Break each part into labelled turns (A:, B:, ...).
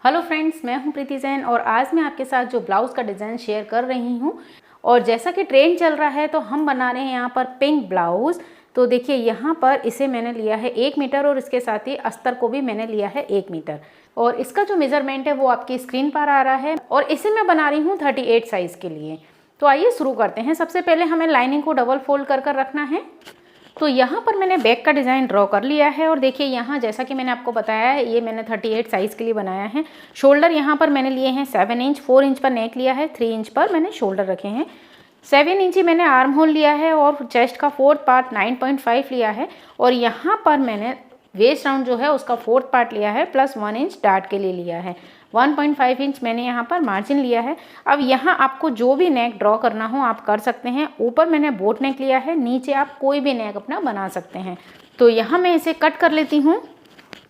A: Hello friends, मैं हूं प्रीति जैन और आज मैं आपके साथ जो ब्लाउज़ का डिज़ाइन शेयर कर रही हूं और जैसा कि ट्रेंड चल रहा है तो हम बना रहे हैं यहाँ पर पिंक ब्लाउज़। तो देखिए यहाँ पर इसे मैंने लिया है 1 मीटर और इसके साथ ही अस्तर को भी मैंने लिया है 1 मीटर और इसका जो मेज़रमेंट है वो आपकी स्क्रीन पर आ रहा है और इसे मैं बना रही हूँ 38 साइज़ के लिए। तो आइए शुरू करते हैं। सबसे पहले हमें लाइनिंग को डबल फोल्ड कर रखना है। तो यहाँ पर मैंने बैक का डिज़ाइन ड्रॉ कर लिया है और देखिए यहाँ जैसा कि मैंने आपको बताया है ये मैंने 38 साइज़ के लिए बनाया है। शोल्डर यहाँ पर मैंने लिए हैं 7 इंच, 4 इंच पर नेक लिया है, 3 इंच पर मैंने शोल्डर रखे हैं, 7 इंच ही मैंने आर्म होल लिया है और चेस्ट का 4th पार्ट 9.5 लिया है और यहाँ पर मैंने वेस्ट राउंड जो है उसका 4th पार्ट लिया है प्लस 1 इंच डार्ट के लिए लिया है। 1.5 इंच मैंने यहाँ पर मार्जिन लिया है। अब यहाँ आपको जो भी नेक ड्रॉ करना हो आप कर सकते हैं। ऊपर मैंने बोट नेक लिया है, नीचे आप कोई भी नेक अपना बना सकते हैं। तो यहाँ मैं इसे कट कर लेती हूँ।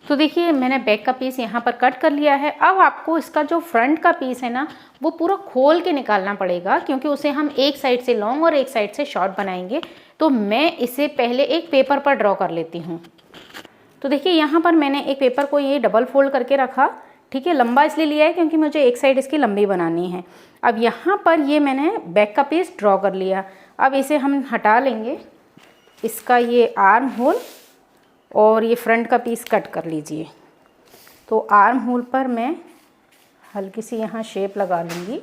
A: तो देखिए मैंने बैक का पीस यहाँ पर कट कर लिया है। अब आपको इसका जो फ्रंट का पीस है ना वो पूरा खोल के निकालना पड़ेगा क्योंकि उसे हम एक साइड से लॉन्ग और एक साइड से शॉर्ट बनाएंगे। तो मैं इसे पहले एक पेपर पर ड्रॉ कर लेती हूँ। तो देखिए यहाँ पर मैंने एक पेपर को ये डबल फोल्ड करके रखा, ठीक है। लंबा इसलिए लिया है क्योंकि मुझे एक साइड इसकी लंबी बनानी है। अब यहाँ पर ये मैंने बैक का पीस ड्रॉ कर लिया। अब इसे हम हटा लेंगे, इसका ये आर्म होल और ये फ्रंट का पीस कट कर लीजिए। तो आर्म होल पर मैं हल्की सी यहाँ शेप लगा लूँगी।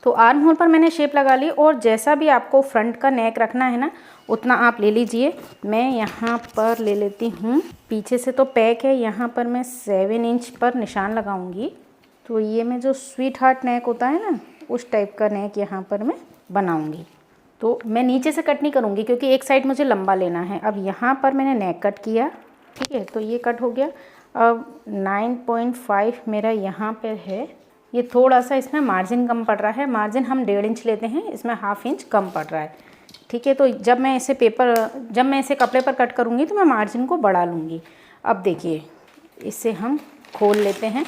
A: तो आर्म होल पर मैंने शेप लगा ली और जैसा भी आपको फ्रंट का नेक रखना है ना उतना आप ले लीजिए। मैं यहाँ पर ले लेती हूँ, पीछे से तो पैक है, यहाँ पर मैं 7 इंच पर निशान लगाऊंगी। तो ये मैं जो स्वीट हार्ट नेक होता है ना उस टाइप का नेक यहाँ पर मैं बनाऊंगी। तो मैं नीचे से कट नहीं करूँगी क्योंकि एक साइड मुझे लंबा लेना है। अब यहाँ पर मैंने नेक कट किया, ठीक है। तो ये कट हो गया। अब 9.5 मेरा यहाँ पर है। ये थोड़ा सा इसमें मार्जिन कम पड़ रहा है, मार्जिन हम 1.5 इंच लेते हैं, इसमें ½ इंच कम पड़ रहा है, ठीक है। तो जब मैं इसे कपड़े पर कट करूँगी तो मैं मार्जिन को बढ़ा लूँगी। अब देखिए इसे हम खोल लेते हैं।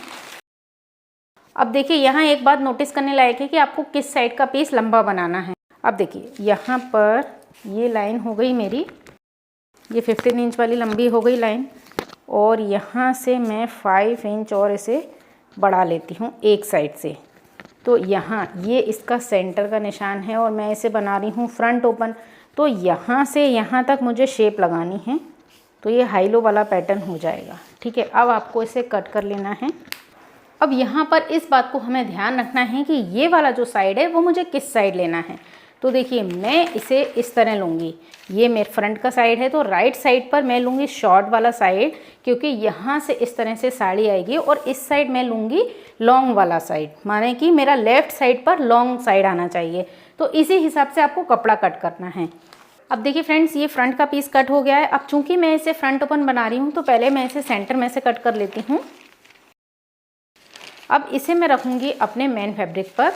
A: अब देखिए यहाँ एक बात नोटिस करने लायक है कि आपको किस साइड का पीस लंबा बनाना है। अब देखिए यहाँ पर ये लाइन हो गई मेरी, ये 15 इंच वाली लंबी हो गई लाइन और यहाँ से मैं 5 इंच और इसे बढ़ा लेती हूँ एक साइड से। तो यहाँ ये इसका सेंटर का निशान है और मैं इसे बना रही हूँ फ्रंट ओपन। तो यहाँ से यहाँ तक मुझे शेप लगानी है। तो ये हाई लो वाला पैटर्न हो जाएगा, ठीक है। अब आपको इसे कट कर लेना है। अब यहाँ पर इस बात को हमें ध्यान रखना है कि ये वाला जो साइड है वो मुझे किस साइड लेना है। तो देखिए मैं इसे इस तरह लूँगी, ये मेरे फ्रंट का साइड है तो राइट साइड पर मैं लूँगी शॉर्ट वाला साइड क्योंकि यहाँ से इस तरह से साड़ी आएगी और इस साइड मैं लूँगी लॉन्ग वाला साइड, माने कि मेरा लेफ़्ट साइड पर लॉन्ग साइड आना चाहिए। तो इसी हिसाब से आपको कपड़ा कट करना है। अब देखिए फ्रेंड्स ये फ्रंट का पीस कट हो गया है। अब चूँकि मैं इसे फ्रंट ओपन बना रही हूँ तो पहले मैं इसे सेंटर में से कट कर लेती हूँ। अब इसे मैं रखूँगी अपने मेन फैब्रिक पर।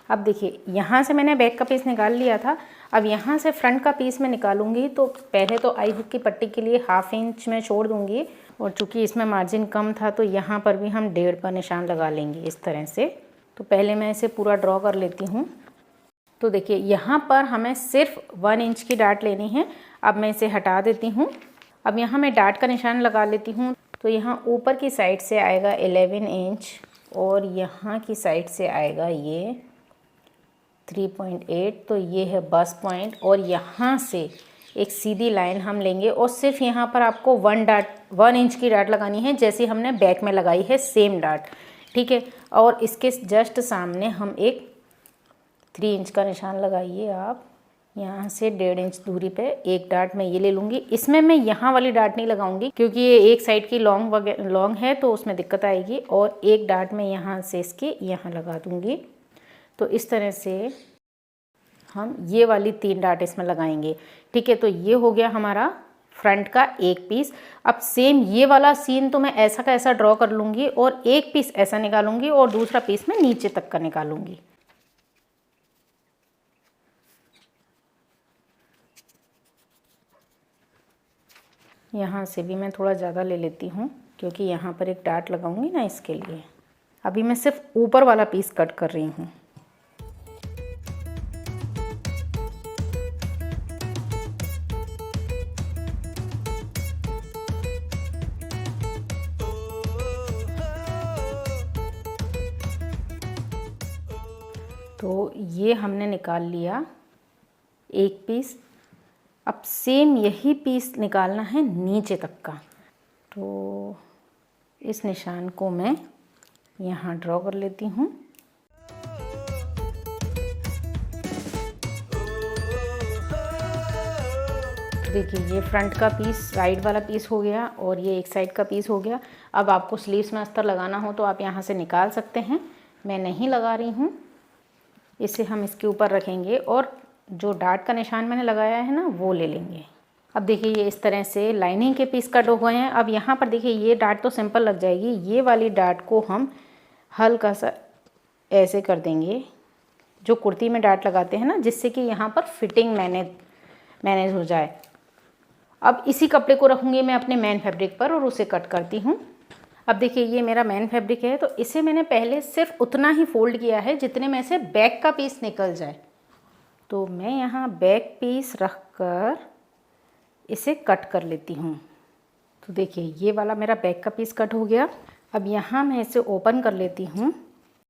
A: अब देखिए यहाँ से मैंने बैक का पीस निकाल लिया था, अब यहाँ से फ्रंट का पीस मैं निकालूंगी। तो पहले तो आई हुक की पट्टी के लिए ½ इंच मैं छोड़ दूँगी और चूँकि इसमें मार्जिन कम था तो यहाँ पर भी हम 1.5 का निशान लगा लेंगे इस तरह से। तो पहले मैं इसे पूरा ड्रॉ कर लेती हूँ। तो देखिए यहाँ पर हमें सिर्फ 1 इंच की डाट लेनी है। अब मैं इसे हटा देती हूँ। अब यहाँ मैं डाट का निशान लगा लेती हूँ। तो यहाँ ऊपर की साइड से आएगा 11 इंच और यहाँ की साइड से आएगा ये 3.8। तो ये है बस पॉइंट और यहाँ से एक सीधी लाइन हम लेंगे और सिर्फ यहाँ पर आपको 1 इंच की डाट लगानी है जैसे हमने बैक में लगाई है सेम डाट, ठीक है। और इसके जस्ट सामने हम एक 3 इंच का निशान लगाइए। आप यहाँ से 1.5 इंच दूरी पे एक डाट मैं ये ले लूँगी। इसमें मैं यहाँ वाली डाट नहीं लगाऊंगी क्योंकि ये एक साइड की लॉन्ग है तो उसमें दिक्कत आएगी और एक डाट मैं यहाँ से इसके यहाँ लगा दूँगी। तो इस तरह से हम ये वाली 3 डाट इसमें लगाएंगे, ठीक है। तो ये हो गया हमारा फ्रंट का एक पीस। अब सेम ये वाला सीन तो मैं ऐसा का ऐसा ड्रॉ कर लूँगी और एक पीस ऐसा निकालूंगी और दूसरा पीस मैं नीचे तक का निकालूंगी। यहाँ से भी मैं थोड़ा ज़्यादा ले लेती हूँ क्योंकि यहाँ पर एक डाट लगाऊंगी ना इसके लिए। अभी मैं सिर्फ ऊपर वाला पीस कट कर रही हूँ। तो ये हमने निकाल लिया एक पीस। अब सेम यही पीस निकालना है नीचे तक का। तो इस निशान को मैं यहाँ ड्रॉ कर लेती हूँ। देखिए ये फ्रंट का पीस, साइड वाला पीस हो गया और ये एक साइड का पीस हो गया। अब आपको स्लीव्स में अस्तर लगाना हो तो आप यहाँ से निकाल सकते हैं, मैं नहीं लगा रही हूँ। इसे हम इसके ऊपर रखेंगे और जो डार्ट का निशान मैंने लगाया है ना वो ले लेंगे। अब देखिए ये इस तरह से लाइनिंग के पीस कट हो गए हैं। अब यहाँ पर देखिए ये डार्ट तो सिंपल लग जाएगी, ये वाली डार्ट को हम हल्का सा ऐसे कर देंगे, जो कुर्ती में डार्ट लगाते हैं ना, जिससे कि यहाँ पर फिटिंग मैनेज हो जाए। अब इसी कपड़े को रखूँगी मैं अपने मेन फैब्रिक पर और उसे कट करती हूँ। अब देखिए ये मेरा मेन फैब्रिक है, तो इसे मैंने पहले सिर्फ उतना ही फोल्ड किया है जितने में से बैक का पीस निकल जाए। तो मैं यहाँ बैक पीस रख कर इसे कट कर लेती हूँ। तो देखिए ये वाला मेरा बैक का पीस कट हो गया। अब यहाँ मैं इसे ओपन कर लेती हूँ।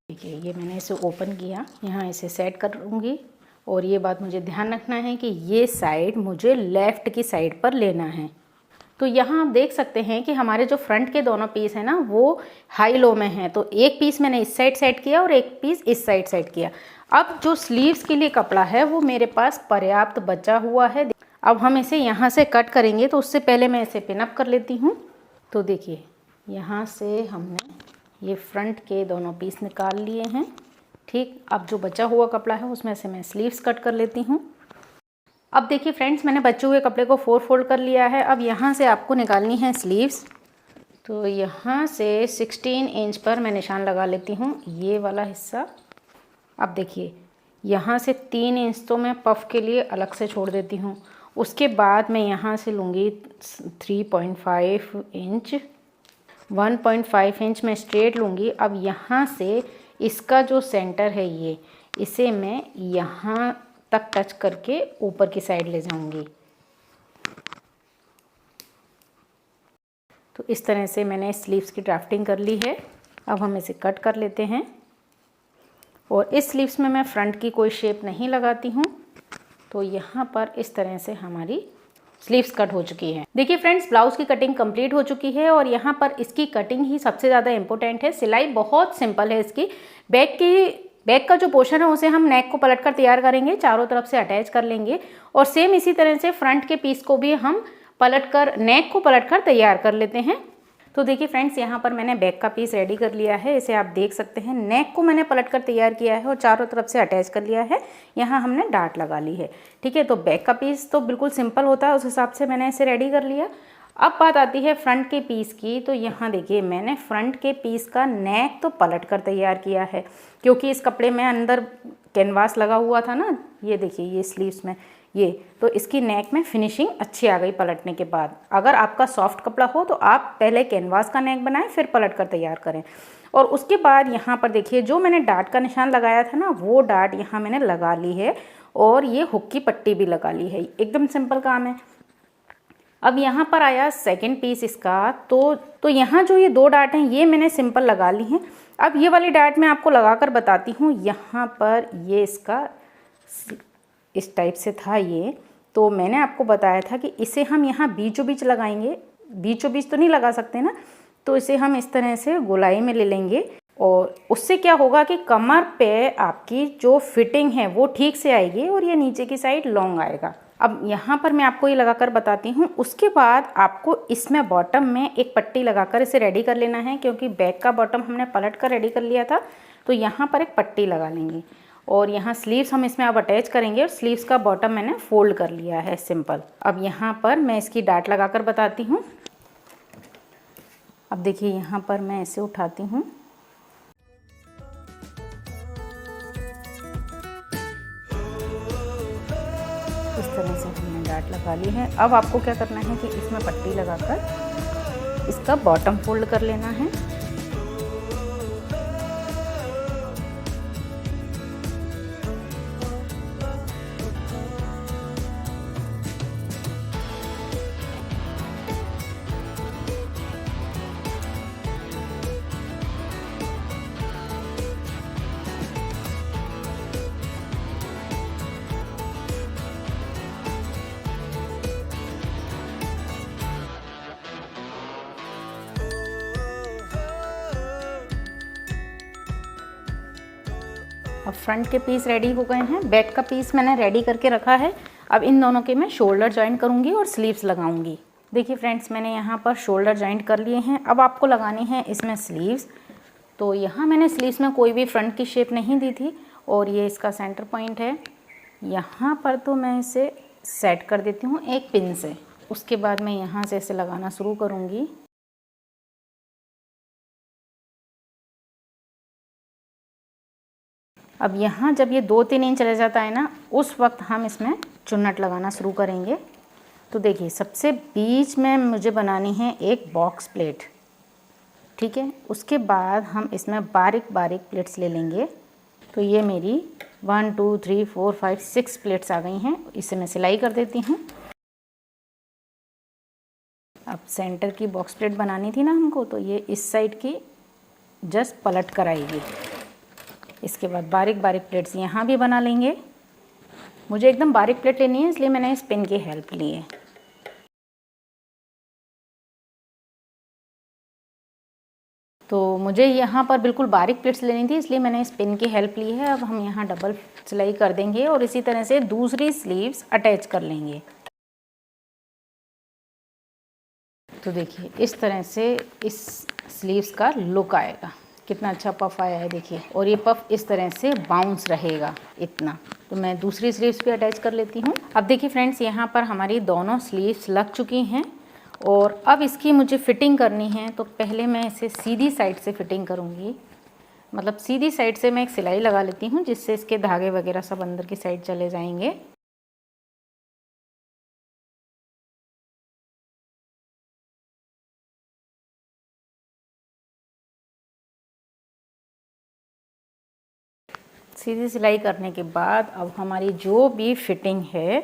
A: देखिए ये मैंने इसे ओपन किया, यहाँ इसे सेट करूँगी। और ये बात मुझे ध्यान रखना है कि ये साइड मुझे लेफ़्ट की साइड पर लेना है। तो यहाँ आप देख सकते हैं कि हमारे जो फ्रंट के दोनों पीस हैं ना वो हाई लो में हैं। तो एक पीस मैंने इस साइड सेट किया और एक पीस इस साइड सेट किया। अब जो स्लीव्स के लिए कपड़ा है वो मेरे पास पर्याप्त बचा हुआ है। अब हम इसे यहाँ से कट करेंगे, तो उससे पहले मैं इसे पिन अप कर लेती हूँ। तो देखिए यहाँ से हमने ये फ्रंट के दोनों पीस निकाल लिए हैं। ठीक, अब जो बचा हुआ कपड़ा है उसमें से मैं स्लीव्स कट कर लेती हूँ। अब देखिए फ्रेंड्स, मैंने बचे हुए कपड़े को 4 फोल्ड कर लिया है। अब यहाँ से आपको निकालनी है स्लीव्स। तो यहाँ से 16 इंच पर मैं निशान लगा लेती हूँ, ये वाला हिस्सा। अब देखिए यहाँ से 3 इंच तो मैं पफ के लिए अलग से छोड़ देती हूँ। उसके बाद मैं यहाँ से लूँगी 3.5 इंच, 1.5 इंच मैं स्ट्रेट लूँगी। अब यहाँ से इसका जो सेंटर है ये, इसे मैं यहाँ तक टच करके ऊपर की साइड ले जाऊँगी। तो इस तरह से मैंने स्लीव्स की ड्राफ्टिंग कर ली है। अब हम इसे कट कर लेते हैं। और इस स्लीव्स में मैं फ्रंट की कोई शेप नहीं लगाती हूँ। तो यहाँ पर इस तरह से हमारी स्लीव्स कट हो चुकी है। देखिए फ्रेंड्स, ब्लाउज की कटिंग कंप्लीट हो चुकी है और यहाँ पर इसकी कटिंग ही सबसे ज़्यादा इम्पोर्टेंट है। सिलाई बहुत सिंपल है इसकी। बैक का जो पोर्शन है उसे हम नेक को पलट कर तैयार करेंगे, चारों तरफ से अटैच कर लेंगे। और सेम इसी तरह से फ्रंट के पीस को भी हम नेक को पलट कर तैयार कर लेते हैं। तो देखिए फ्रेंड्स, यहाँ पर मैंने बैक का पीस रेडी कर लिया है, इसे आप देख सकते हैं। नेक को मैंने पलट कर तैयार किया है और चारों तरफ से अटैच कर लिया है। यहाँ हमने डार्ट लगा ली है। ठीक है, तो बैक का पीस तो बिल्कुल सिंपल होता है, उस हिसाब से मैंने इसे रेडी कर लिया। अब बात आती है फ्रंट के पीस की। तो यहाँ देखिए मैंने फ्रंट के पीस का नेक तो पलट कर तैयार किया है, क्योंकि इस कपड़े में अंदर कैनवास लगा हुआ था ना। ये देखिए ये स्लीव्स में ये, तो इसकी नेक में फिनिशिंग अच्छी आ गई पलटने के बाद। अगर आपका सॉफ्ट कपड़ा हो तो आप पहले कैनवास का नेक बनाएं, फिर पलट कर तैयार करें। और उसके बाद यहाँ पर देखिए जो मैंने डार्ट का निशान लगाया था ना, वो डार्ट यहाँ मैंने लगा ली है और ये हुक की पट्टी भी लगा ली है। एकदम सिंपल काम है। अब यहाँ पर आया सेकंड पीस इसका। तो यहाँ जो ये 2 डार्ट हैं ये मैंने सिंपल लगा ली हैं। अब ये वाली डार्ट मैं आपको लगा कर बताती हूँ। यहाँ पर ये इसका इस टाइप से था ये, तो मैंने आपको बताया था कि इसे हम यहाँ बीचों बीच लगाएंगे। बीचों बीच तो नहीं लगा सकते ना, तो इसे हम इस तरह से गोलाई में ले लेंगे। और उससे क्या होगा कि कमर पे आपकी जो फिटिंग है वो ठीक से आएगी और ये नीचे की साइड लॉन्ग आएगा। अब यहाँ पर मैं आपको ये लगाकर बताती हूँ। उसके बाद आपको इसमें बॉटम में एक पट्टी लगाकर इसे रेडी कर लेना है, क्योंकि बैक का बॉटम हमने पलट कर रेडी कर लिया था। तो यहाँ पर एक पट्टी लगा लेंगे और यहाँ स्लीव्स हम इसमें अब अटैच करेंगे। और स्लीव्स का बॉटम मैंने फोल्ड कर लिया है सिंपल। अब यहाँ पर मैं इसकी डार्ट लगाकर बताती हूँ। अब देखिए यहाँ पर मैं इसे उठाती हूँ। इस तरह से हमने डार्ट लगा ली है। अब आपको क्या करना है कि इसमें पट्टी लगाकर इसका बॉटम फोल्ड कर लेना है। अब फ्रंट के पीस रेडी हो गए हैं, बैक का पीस मैंने रेडी करके रखा है। अब इन दोनों के मैं शोल्डर जॉइंट करूँगी और स्लीव्स लगाऊंगी। देखिए फ्रेंड्स, मैंने यहाँ पर शोल्डर जॉइंट कर लिए हैं। अब आपको लगानी है इसमें स्लीव्स। तो यहाँ मैंने स्लीव्स में कोई भी फ्रंट की शेप नहीं दी थी और ये इसका सेंटर पॉइंट है। यहाँ पर तो मैं इसे सेट कर देती हूँ एक पिन से। उसके बाद मैं यहाँ से इसे लगाना शुरू करूँगी। अब यहाँ जब ये 2-3 इंच रह जाता है ना, उस वक्त हम इसमें चुन्नट लगाना शुरू करेंगे। तो देखिए, सबसे बीच में मुझे बनानी है एक बॉक्स प्लेट, ठीक है। उसके बाद हम इसमें बारीक बारीक प्लेट्स ले लेंगे। तो ये मेरी 1 2 3 4 5 6 प्लेट्स आ गई हैं। इसे मैं सिलाई कर देती हूँ। अब सेंटर की बॉक्स प्लेट बनानी थी ना हमको, तो ये इस साइड की जस्ट पलट कर आएगी। इसके बाद बारीक बारीक प्लेट्स यहाँ भी बना लेंगे। मुझे एकदम बारीक प्लेट लेनी है, इसलिए मैंने इस पिन की हेल्प ली है। तो मुझे यहाँ पर बिल्कुल बारीक प्लेट्स लेनी थी, इसलिए मैंने इस पिन की हेल्प ली है। अब हम यहाँ डबल सिलाई कर देंगे और इसी तरह से दूसरी स्लीव्स अटैच कर लेंगे। तो देखिए, इस तरह से इस स्लीव्स का लुक आएगा। कितना अच्छा पफ आया है देखिए। और ये पफ इस तरह से बाउंस रहेगा इतना। तो मैं दूसरी स्लीव्स भी अटैच कर लेती हूँ। अब देखिए फ्रेंड्स, यहाँ पर हमारी दोनों स्लीव्स लग चुकी हैं और अब इसकी मुझे फिटिंग करनी है। तो पहले मैं इसे सीधी साइड से फिटिंग करूँगी। मतलब सीधी साइड से मैं एक सिलाई लगा लेती हूँ, जिससे इसके धागे वगैरह सब अंदर की साइड चले जाएंगे। सीधी सिलाई करने के बाद अब हमारी जो भी फिटिंग है,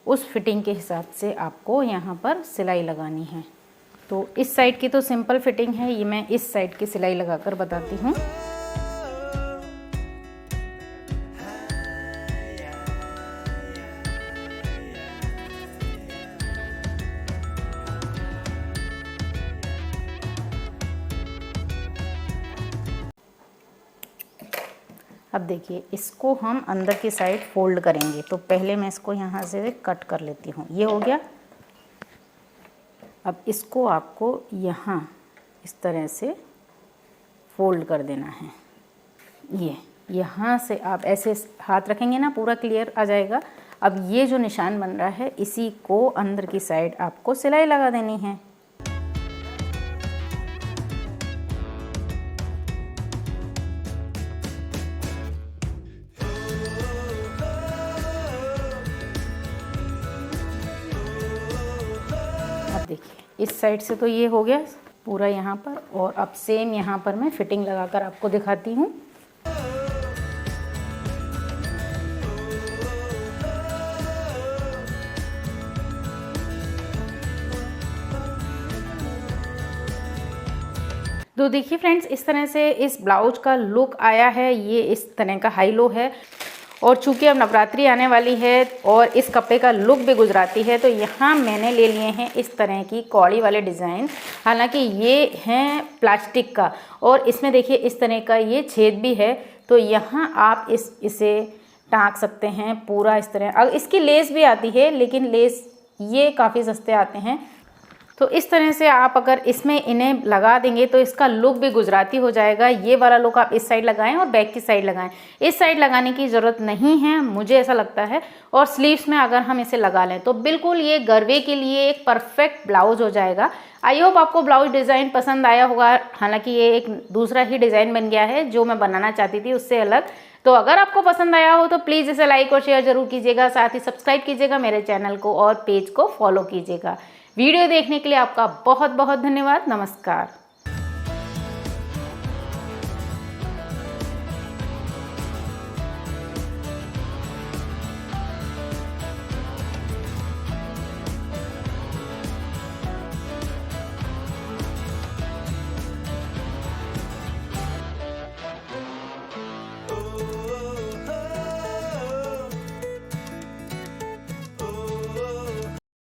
A: उस फिटिंग के हिसाब से आपको यहाँ पर सिलाई लगानी है। तो इस साइड की तो सिंपल फिटिंग है, ये मैं इस साइड की सिलाई लगाकर बताती हूँ। अब देखिए, इसको हम अंदर की साइड फोल्ड करेंगे। तो पहले मैं इसको यहाँ से कट कर लेती हूँ। ये हो गया। अब इसको आपको यहाँ इस तरह से फोल्ड कर देना है। ये यहाँ से आप ऐसे हाथ रखेंगे ना, पूरा क्लियर आ जाएगा। अब ये जो निशान बन रहा है, इसी को अंदर की साइड आपको सिलाई लगा देनी है। अब देखिए, इस साइड से तो ये हो गया पूरा यहाँ पर, और अब सेम यहाँ पर मैं फिटिंग लगाकर आपको दिखाती हूँ। तो देखिए फ्रेंड्स, इस तरह से इस ब्लाउज का लुक आया है। ये इस तरह का हाई लो है, और चूंकि अब नवरात्रि आने वाली है और इस कपड़े का लुक भी गुजराती है, तो यहाँ मैंने ले लिए हैं इस तरह की कौड़ी वाले डिज़ाइन। हालांकि ये हैं प्लास्टिक का, और इसमें देखिए इस तरह का ये छेद भी है। तो यहाँ आप इसे टाँक सकते हैं पूरा इस तरह। अब इसकी लेस भी आती है, लेकिन लेस ये काफ़ी सस्ते आते हैं। तो इस तरह से आप अगर इसमें इन्हें लगा देंगे तो इसका लुक भी गुजराती हो जाएगा। ये वाला लुक आप इस साइड लगाएं और बैक की साइड लगाएं। इस साइड लगाने की ज़रूरत नहीं है, मुझे ऐसा लगता है। और स्लीव्स में अगर हम इसे लगा लें तो बिल्कुल ये गरबे के लिए एक परफेक्ट ब्लाउज हो जाएगा। आई होप आपको ब्लाउज डिज़ाइन पसंद आया होगा। हालांकि ये एक दूसरा ही डिज़ाइन बन गया है, जो मैं बनाना चाहती थी उससे अलग। तो अगर आपको पसंद आया हो तो प्लीज़ इसे लाइक और शेयर जरूर कीजिएगा। साथ ही सब्सक्राइब कीजिएगा मेरे चैनल को और पेज को फॉलो कीजिएगा। वीडियो देखने के लिए आपका बहुत बहुत धन्यवाद। नमस्कार।